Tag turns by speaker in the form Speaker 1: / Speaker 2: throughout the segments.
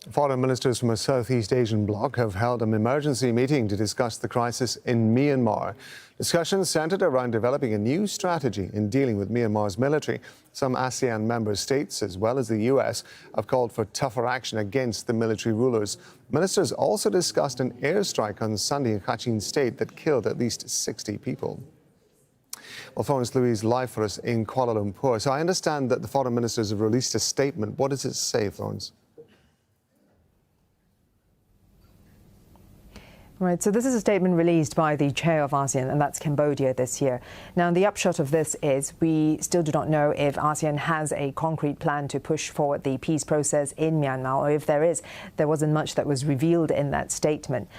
Speaker 1: Foreign ministers from a Southeast Asian bloc have held an emergency meeting to discuss the crisis in Myanmar. Discussions centred around developing a new strategy in dealing with Myanmar's military. Some ASEAN member states, as well as the US, have called for tougher action against the military rulers. Ministers also discussed an airstrike on Sunday in Kachin State that killed at least 60 people. Well, Florence Louise live for us in Kuala Lumpur. So I understand that the foreign ministers have released a statement. What does it say, Florence?
Speaker 2: Right, so this is a statement released by the chair of ASEAN, and that's Cambodia this year. Now, the upshot of this is we still do not know if ASEAN has a concrete plan to push forward the peace process in Myanmar, or if there wasn't much that was revealed in that statement.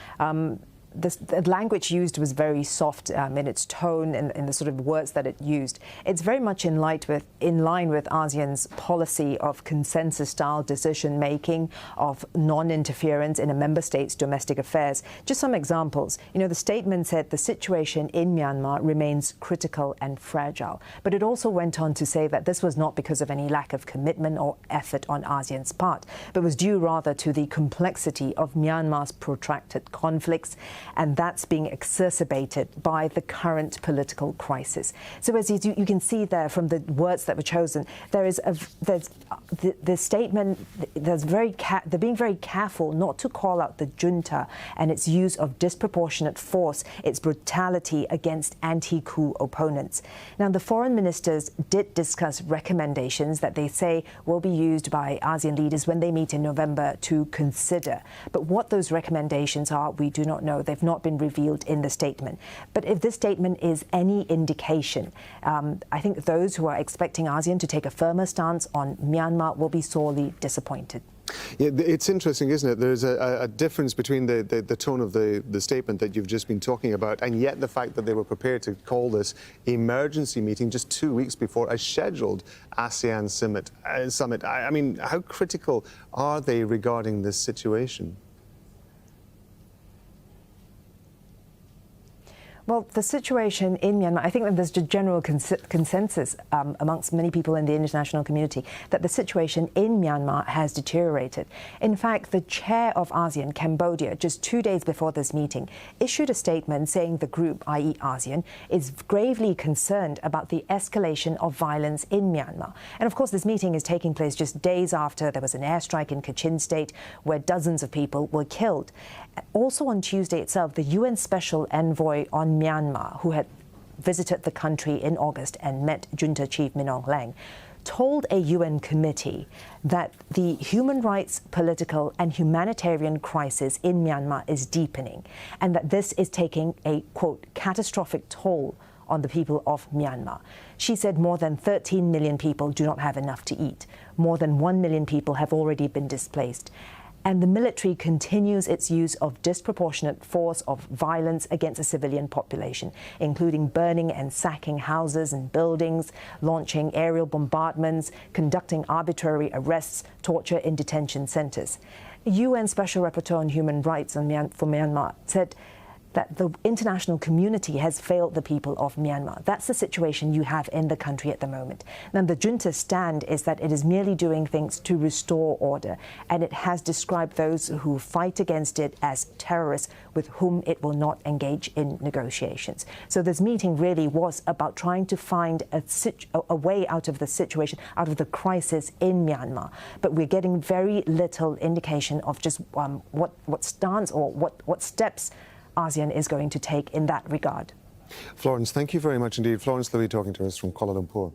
Speaker 2: The language used was very soft in its tone and in the sort of words that it used. It's very much in line with ASEAN's policy of consensus-style decision-making, of non-interference in a member state's domestic affairs. Just some examples. You know, the statement said the situation in Myanmar remains critical and fragile. But it also went on to say that this was not because of any lack of commitment or effort on ASEAN's part, but was due rather to the complexity of Myanmar's protracted conflicts, and that's being exacerbated by the current political crisis. So as you can see there from the words that were chosen, there's the statement. They're being very careful not to call out the junta and its use of disproportionate force, its brutality against anti-coup opponents. Now, the foreign ministers did discuss recommendations that they say will be used by ASEAN leaders when they meet in November to consider. But what those recommendations are, we do not know. They've not been revealed in the statement. But if this statement is any indication, I think those who are expecting ASEAN to take a firmer stance on Myanmar will be sorely disappointed.
Speaker 1: Yeah, it's interesting, isn't it? There's a difference between the tone of the statement that you've just been talking about, and yet the fact that they were prepared to call this emergency meeting just 2 weeks before a scheduled ASEAN summit. I mean, how critical are they regarding this situation?
Speaker 2: Well, the situation in Myanmar, I think that there's a general consensus amongst many people in the international community that the situation in Myanmar has deteriorated. In fact, the chair of ASEAN, Cambodia, just 2 days before this meeting, issued a statement saying the group, i.e. ASEAN, is gravely concerned about the escalation of violence in Myanmar. And of course, this meeting is taking place just days after there was an airstrike in Kachin State where dozens of people were killed. Also on Tuesday itself, the UN Special Envoy on Myanmar, who had visited the country in August and met junta chief Min Aung Hlaing, told a UN committee that the human rights, political and humanitarian crisis in Myanmar is deepening, and that this is taking a, quote, catastrophic toll on the people of Myanmar. She said more than 13 million people do not have enough to eat. More than 1 million people have already been displaced. And the military continues its use of disproportionate force of violence against the civilian population, including burning and sacking houses and buildings, launching aerial bombardments, conducting arbitrary arrests, torture in detention centers. The UN Special Rapporteur on Human Rights for Myanmar said that the international community has failed the people of Myanmar. That's the situation you have in the country at the moment. Now, the junta's stand is that it is merely doing things to restore order, and it has described those who fight against it as terrorists with whom it will not engage in negotiations. So this meeting really was about trying to find a way out of the situation, out of the crisis in Myanmar. But we're getting very little indication of just what stance or what steps ASEAN is going to take in that regard.
Speaker 1: Florence, thank you very much indeed. Florence Louise talking to us from Kuala Lumpur.